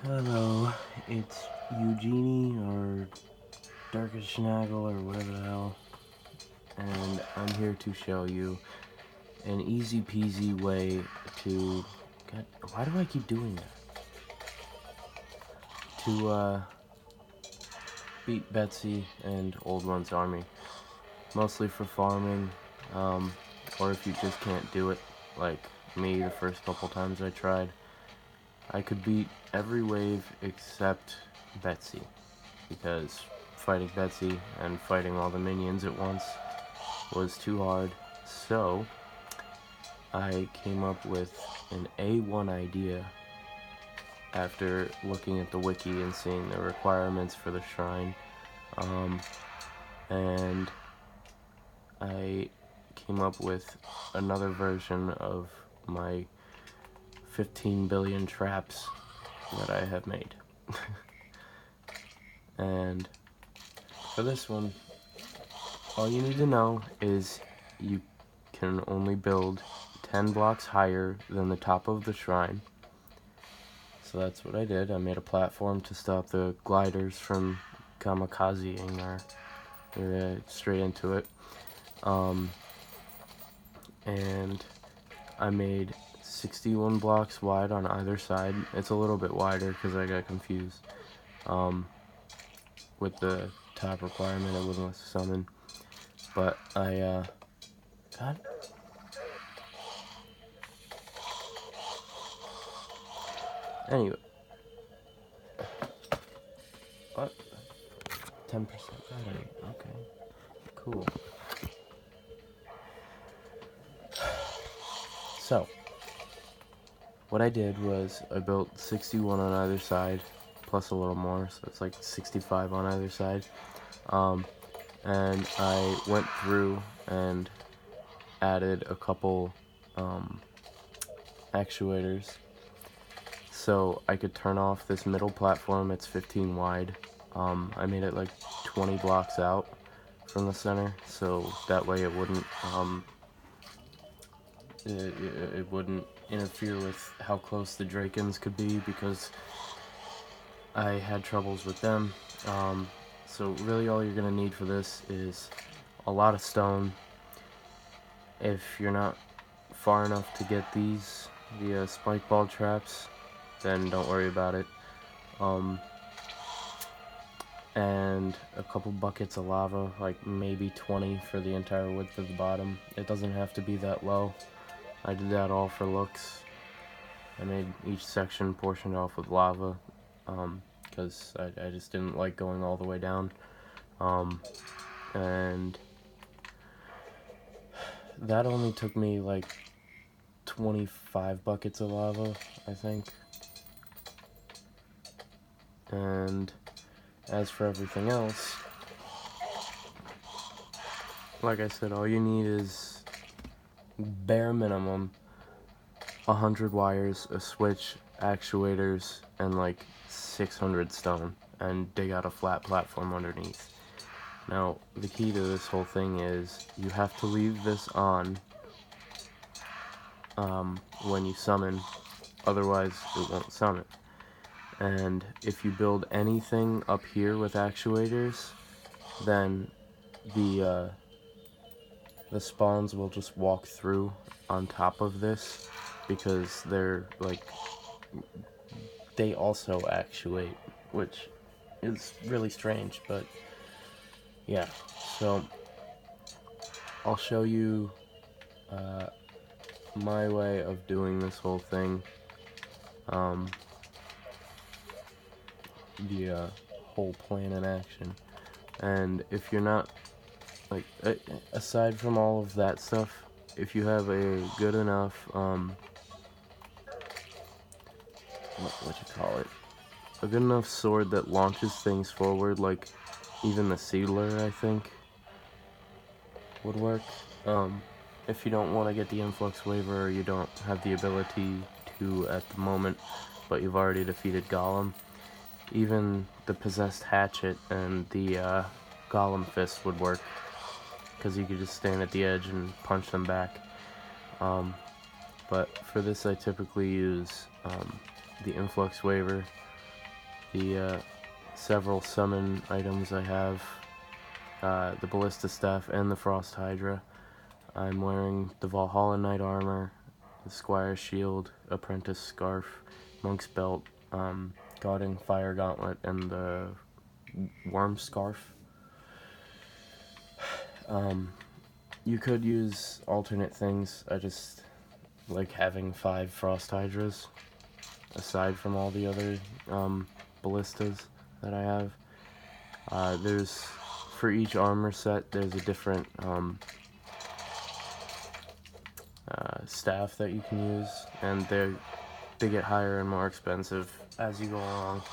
Hello, it's Eugenie or Darkest Schnaggle or whatever the hell, and I'm here to show you an easy peasy way to God, why do I keep doing that? To beat Betsy and Old One's army. Mostly for farming, or if you just can't do it, like me the first couple times I tried. I could beat every wave except Betsy, because fighting Betsy and fighting all the minions at once was too hard. So I came up with an A1 idea after looking at the wiki and seeing the requirements for the shrine. And I came up with another version of my 15 billion traps that I have made. And for this one, all you need to know is you can only build 10 blocks higher than the top of the shrine. So that's what I did. I made a platform to stop the gliders from kamikazeing or straight into it. And I made 61 blocks wide on either side. It's a little bit wider because I got confused with the top requirement. It wouldn't let us summon. But God. Anyway. What? 10% battery. Okay. Cool. So, what I did was I built 61 on either side, plus a little more, so it's like 65 on either side. And I went through and added a couple actuators so I could turn off this middle platform. It's 15 wide. I made it like 20 blocks out from the center, so that way it wouldn't it wouldn't interfere with how close the Drakens could be, because I had troubles with them. So really all you're gonna need for this is a lot of stone. If you're not far enough to get the spike ball traps, then don't worry about it. And a couple buckets of lava, like maybe 20 for the entire width of the bottom. It doesn't have to be that low. I did that all for looks. I made each section portioned off with lava, because I just didn't like going all the way down. And that only took me like 25 buckets of lava, I think. And as for everything else, like I said, all you need is bare minimum 100 wires, a switch, actuators, and like 600 stone, and dig out a flat platform underneath. Now, the key to this whole thing is you have to leave this on when you summon, otherwise it won't summon. And if you build anything up here with actuators, then the spawns will just walk through on top of this, because they're like, they also actuate, which is really strange, but yeah. So I'll show you my way of doing this whole thing, the whole plan in action. And if you're not, like, aside from all of that stuff, if you have a good enough, what you call it, a good enough sword that launches things forward, like even the Seedler, I think, would work. If you don't want to get the influx waiver, or you don't have the ability to at the moment, but you've already defeated Golem, even the Possessed Hatchet and the Golem Fist would work, because you could just stand at the edge and punch them back. But for this I typically use the influx waiver, the several summon items I have, the Ballista Staff and the Frost Hydra. I'm wearing the Valhalla Knight Armor, the Squire Shield, Apprentice Scarf, Monk's Belt, Guarding Fire Gauntlet, and the Worm Scarf. You could use alternate things. I just like having 5 Frost Hydras, aside from all the other ballistas that I have. There's, for each armor set, there's a different staff that you can use, and they get higher and more expensive as you go along.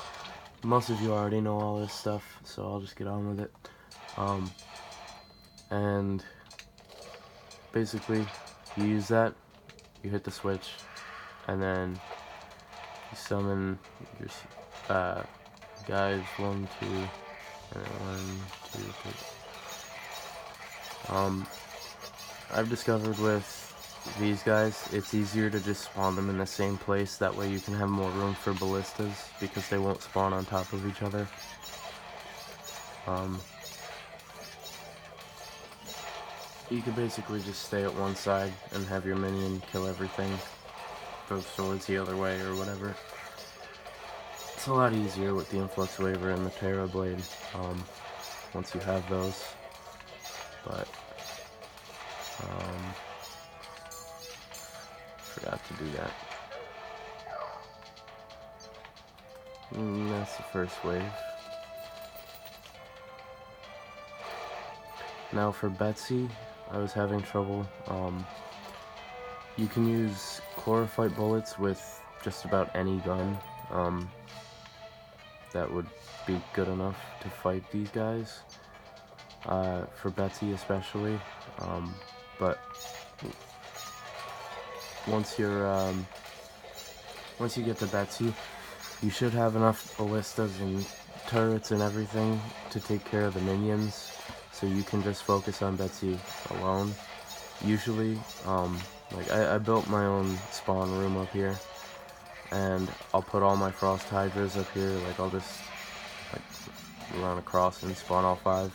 Most of you already know all this stuff, so I'll just get on with it. And basically, you use that, you hit the switch, and then you summon your guys 1, 2, and 1, 2, 3. I've discovered with these guys, it's easier to just spawn them in the same place. That way you can have more room for ballistas, because they won't spawn on top of each other. You can basically just stay at one side and have your minion kill everything, throw swords the other way or whatever. It's a lot easier with the Influx Waver and the Terra Blade, once you have those. But forgot to do that. That's the first wave. Now for Betsy, I was having trouble. You can use chlorophyte bullets with just about any gun. That would be good enough to fight these guys. For Betsy especially. But once you get to Betsy, you should have enough ballistas and turrets and everything to take care of the minions, so you can just focus on Betsy alone. Usually, like I built my own spawn room up here, and I'll put all my Frost Hydras up here. Like I'll just like run across and spawn all 5,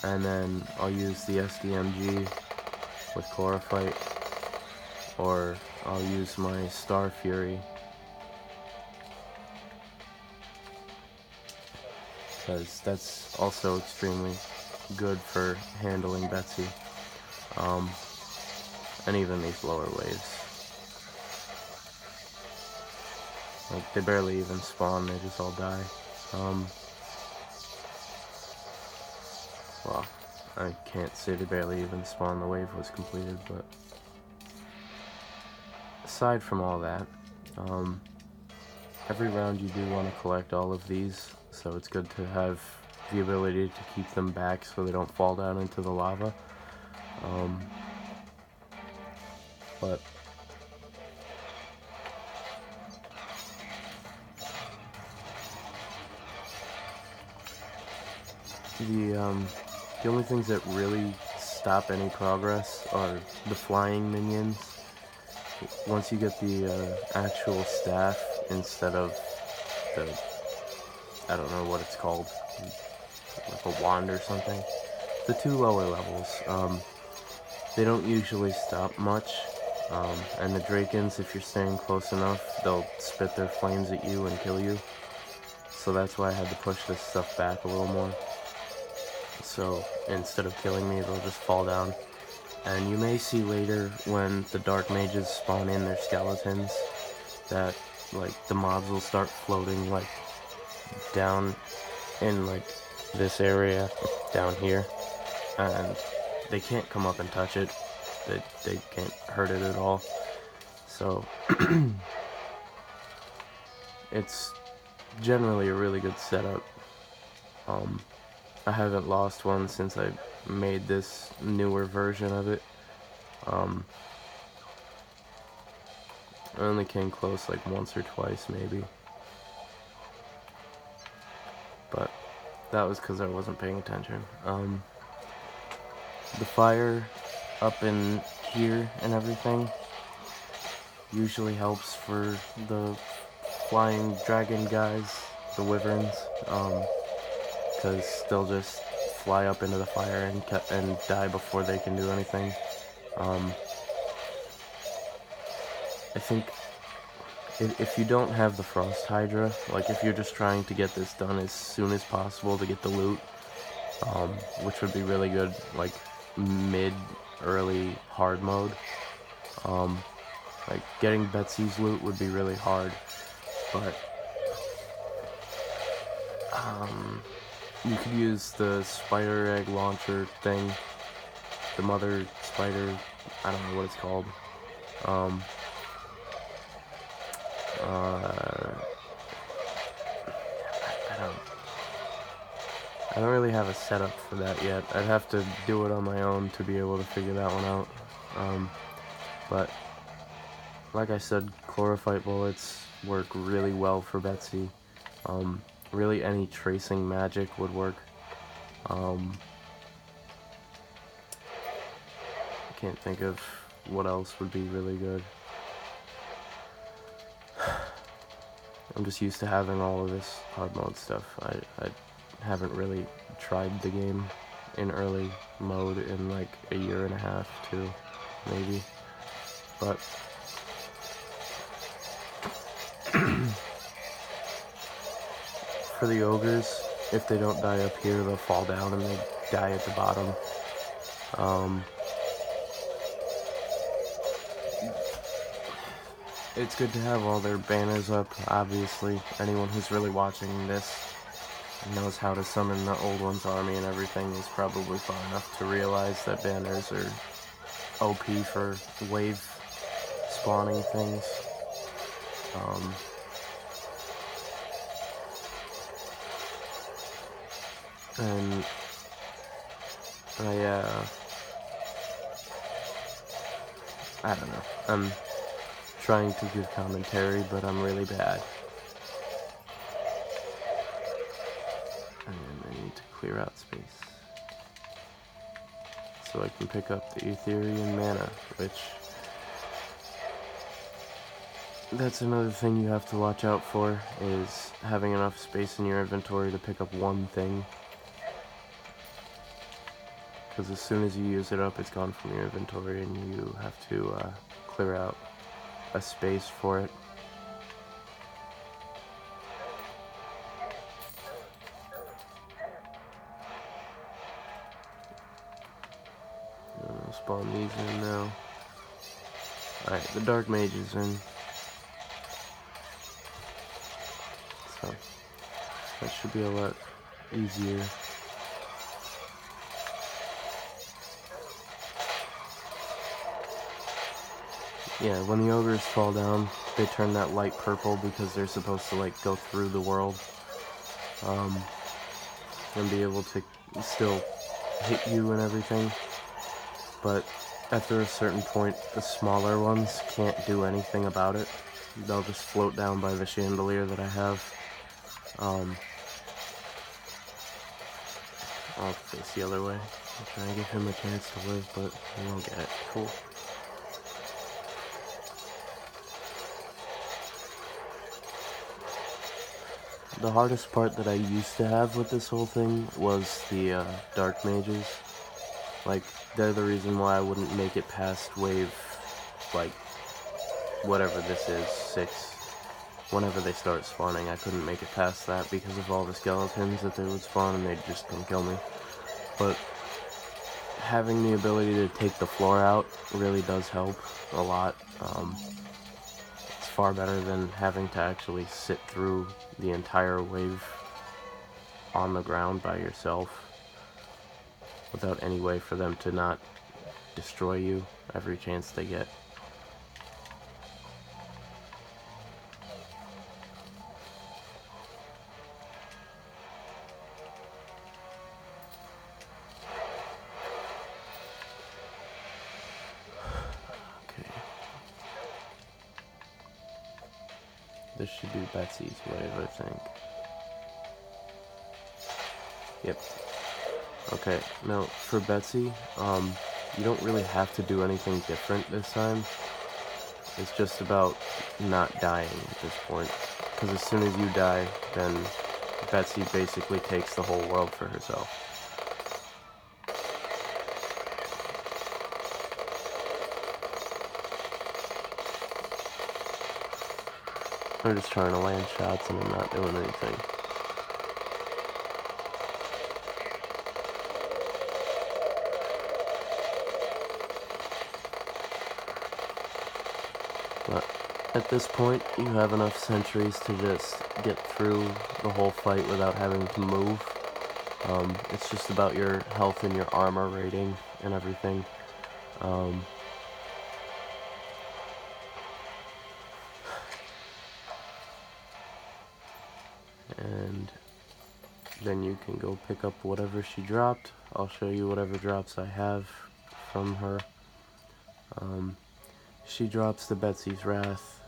and then I'll use the SDMG with Chlorophyte, or I'll use my Star Fury, because that's also extremely good for handling Betsy, and even these lower waves. Like, they barely even spawn, they just all die. Well, I can't say they barely even spawn, the wave was completed, but aside from all that, every round you do want to collect all of these, so it's good to have the ability to keep them back so they don't fall down into the lava. But the only things that really stop any progress are the flying minions. Once you get the actual staff instead of the, I don't know what it's called, like a wand or something, the 2 lower levels, they don't usually stop much, and the Drakens, if you're staying close enough, they'll spit their flames at you and kill you. So that's why I had to push this stuff back a little more. So instead of killing me, they'll just fall down. And you may see later when the Dark Mages spawn in their skeletons that, like, the mobs will start floating, like, down in, like, this area down here. And they can't come up and touch it. They can't hurt it at all. So it's generally a really good setup. I haven't lost one since I made this newer version of it. I only came close like once or twice maybe, but that was because I wasn't paying attention. The fire up in here and everything usually helps for the flying dragon guys, the wyverns, because they'll just fly up into the fire and die before they can do anything. I think if you don't have the Frost Hydra, like if you're just trying to get this done as soon as possible to get the loot, which would be really good, like mid, early, hard mode, like getting Betsy's loot would be really hard, but you could use the spider egg launcher thing, the mother spider, I don't know what it's called. I don't really have a setup for that yet. I'd have to do it on my own to be able to figure that one out. But like I said, chlorophyte bullets work really well for Betsy. Really any tracing magic would work. I can't think of what else would be really good. I'm just used to having all of this hard mode stuff. I haven't really tried the game in early mode in like a year and a half, 2, maybe. But for the ogres, if they don't die up here, they'll fall down and they die at the bottom. It's good to have all their banners up, obviously. Anyone who's really watching this knows how to summon the Old One's army and everything is probably far enough to realize that banners are OP for wave spawning things. And I don't know. I'm trying to give commentary, but I'm really bad. And I need to clear out space so I can pick up the Etherian mana, which that's another thing you have to watch out for, is having enough space in your inventory to pick up one thing. Because as soon as you use it up, it's gone from your inventory and you have to clear out a space for it. I'll spawn these in now. Alright, the Dark Mage is in. So, that should be a lot easier. Yeah, when the ogres fall down, they turn that light purple because they're supposed to, like, go through the world. And be able to still hit you and everything. But after a certain point, the smaller ones can't do anything about it. They'll just float down by the chandelier that I have. I'll face the other way. I'll try and give him a chance to live, but he won't get it. Cool. The hardest part that I used to have with this whole thing was the Dark Mages. Like, they're the reason why I wouldn't make it past wave, like, whatever this is, 6. Whenever they start spawning, I couldn't make it past that because of all the skeletons that they would spawn and they'd just come kill me. But having the ability to take the floor out really does help a lot. It's far better than having to actually sit through the entire wave on the ground by yourself without any way for them to not destroy you every chance they get. This should be Betsy's wave, I think. Yep. Okay, now, for Betsy, you don't really have to do anything different this time. It's just about not dying at this point. because as soon as you die, then Betsy basically takes the whole world for herself. I'm just trying to land shots and I'm not doing anything. But at this point, you have enough sentries to just get through the whole fight without having to move. It's just about your health and your armor rating and everything. And then you can go pick up whatever she dropped. I'll show you whatever drops I have from her. She drops the Betsy's Wrath,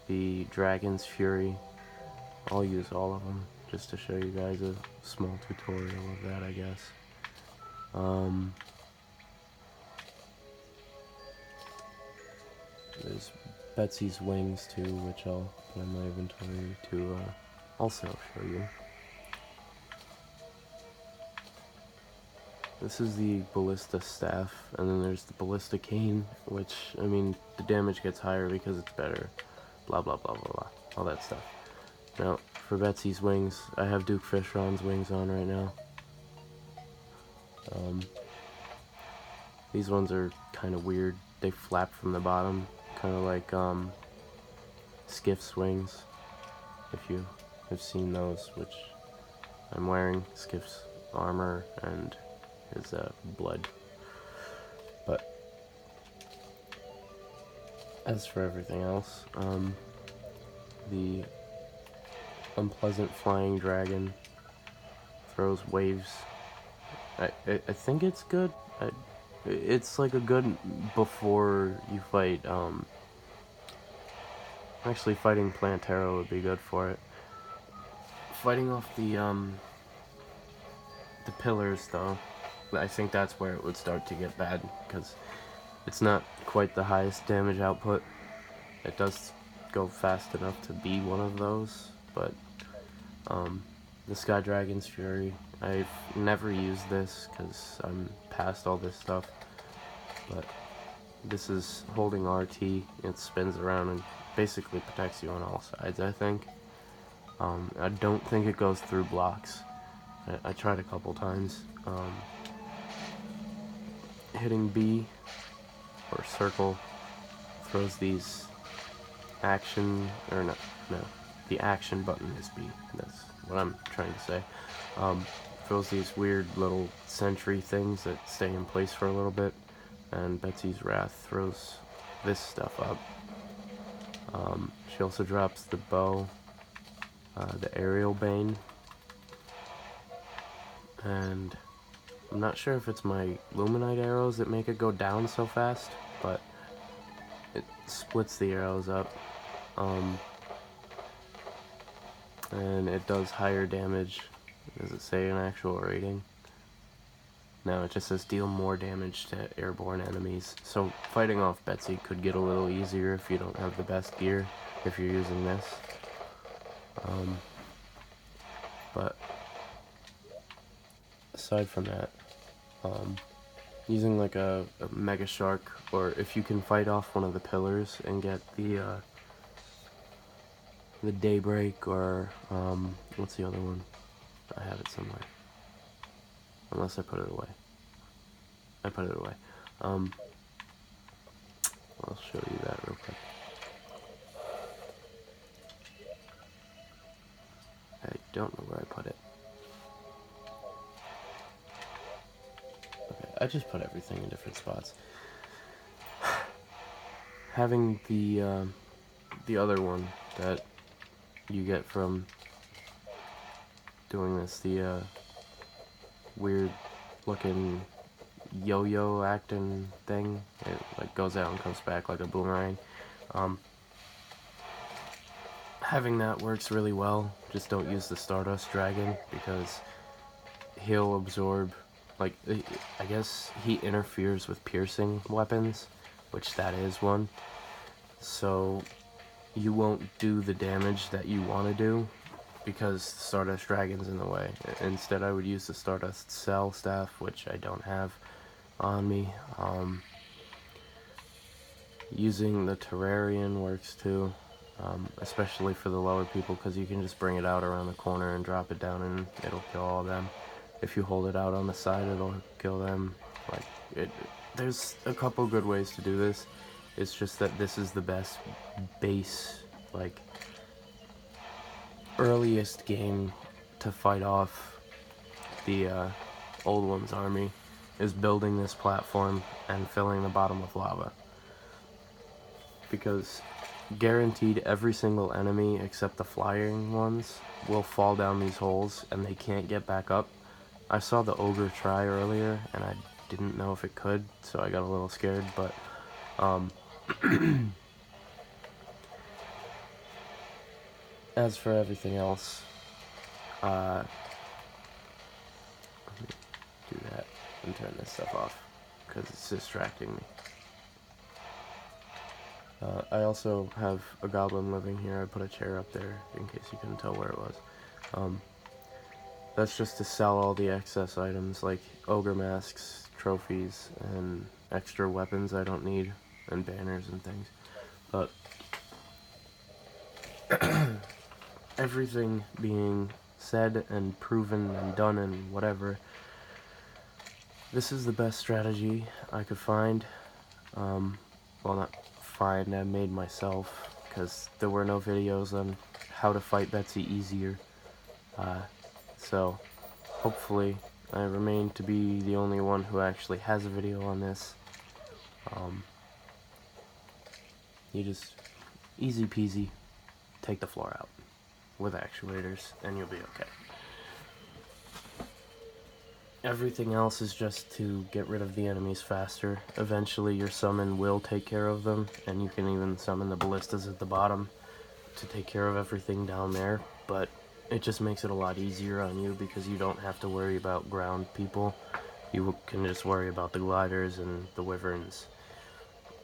the Dragon's Fury. I'll use all of them just to show you guys a small tutorial of that, I guess. There's Betsy's Wings too, which I'll put in my inventory to also show you. This is the Ballista Staff, and then there's the Ballista Cane, which, I mean, the damage gets higher because it's better. Blah, blah, blah, blah, blah. All that stuff. Now, for Betsy's Wings, I have Duke Fishron's wings on right now. These ones are kind of weird. They flap from the bottom, kind of like Skiff's wings, if you have seen those, which I'm wearing Skiff's armor and his blood. But as for everything else, the Unpleasant Flying Dragon throws waves. I think it's good. It's like a good before you fight. Actually, fighting Plantera would be good for it. Fighting off the pillars, though, I think that's where it would start to get bad, because it's not quite the highest damage output. It does go fast enough to be one of those, but the Sky Dragon's Fury, I've never used this because I'm past all this stuff, but this is holding RT, it spins around and basically protects you on all sides, I think. I don't think it goes through blocks. I tried a couple times. Hitting B or circle throws these action, or no, the action button is B, that's what I'm trying to say. Throws these weird little sentry things that stay in place for a little bit, and Betsy's Wrath throws this stuff up. She also drops the bow, the Aerial Bane, and I'm not sure if it's my Luminite arrows that make it go down so fast, but it splits the arrows up, and it does higher damage. Does it say an actual rating? No, it just says deal more damage to airborne enemies. So fighting off Betsy could get a little easier if you don't have the best gear, if you're using this. But aside from that, using like a Mega Shark, or if you can fight off one of the pillars and get the Daybreak, or what's the other one? I have it somewhere. Unless I put it away. I put it away. I'll show you that real quick. I don't know where I put it. Okay, I just put everything in different spots. Having the other one that you get from doing this, the weird looking yo-yo acting thing, it like goes out and comes back like a boomerang. Having that works really well. Just don't use the Stardust Dragon, because he'll absorb, like, I guess he interferes with piercing weapons, which that is one. So you won't do the damage that you want to do because Stardust Dragon's in the way. Instead, I would use the Stardust Cell Staff, which I don't have on me. Using the Terrarian works too, especially for the lower people, because you can just bring it out around the corner and drop it down and it'll kill all of them. If you hold it out on the side, it'll kill them. There's a couple good ways to do this. It's just that this is the best base, like, earliest game to fight off the Old One's army, is building this platform and filling the bottom with lava. Because guaranteed every single enemy except the flying ones will fall down these holes and they can't get back up. I saw the ogre try earlier and I didn't know if it could, so I got a little scared, but as for everything else, let me do that and turn this stuff off because it's distracting me. I also have a goblin living here. I put a chair up there in case you couldn't tell where it was. That's just to sell all the excess items like ogre masks, trophies, and extra weapons I don't need, and banners and things. But everything being said and proven and done and whatever, this is the best strategy I could find. Well, not find, I made myself, because there were no videos on how to fight Betsy easier. So hopefully I remain to be the only one who actually has a video on this. You just easy peasy take the floor out with actuators and you'll be okay. Everything else is just to get rid of the enemies faster. Eventually your summon will take care of them, and you can even summon the ballistas at the bottom to take care of everything down there, but it just makes it a lot easier on you because you don't have to worry about ground people. You can just worry about the gliders and the wyverns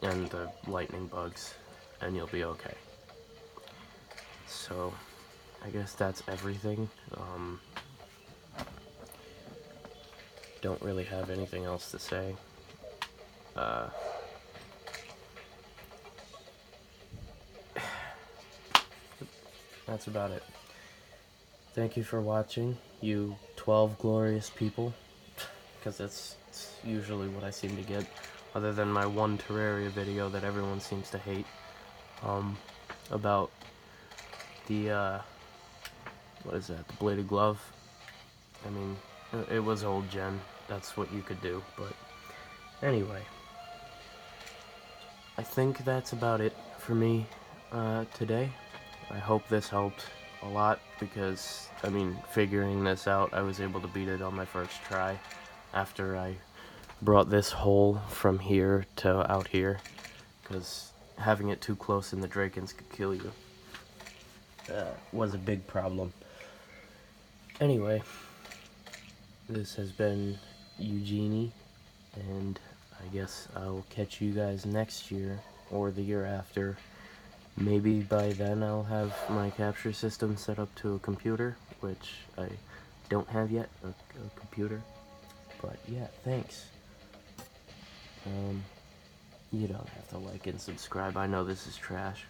and the lightning bugs, and you'll be okay. So I guess that's everything. Don't really have anything else to say. That's about it. Thank you for watching, you 12 glorious people, because that's usually what I seem to get, other than my one Terraria video that everyone seems to hate, about the, what is that, the bladed glove. I mean, it was old gen, that's what you could do, but anyway. I think that's about it for me today. I hope this helped a lot because, I mean, figuring this out, I was able to beat it on my first try after I brought this hole from here to out here, because having it too close in the Drakens could kill you. Was a big problem. Anyway, this has been Eugenie, and I guess I'll catch you guys next year, or the year after. Maybe by then I'll have my capture system set up to a computer, which I don't have yet, a computer. But yeah, thanks. You don't have to like and subscribe. I know this is trash.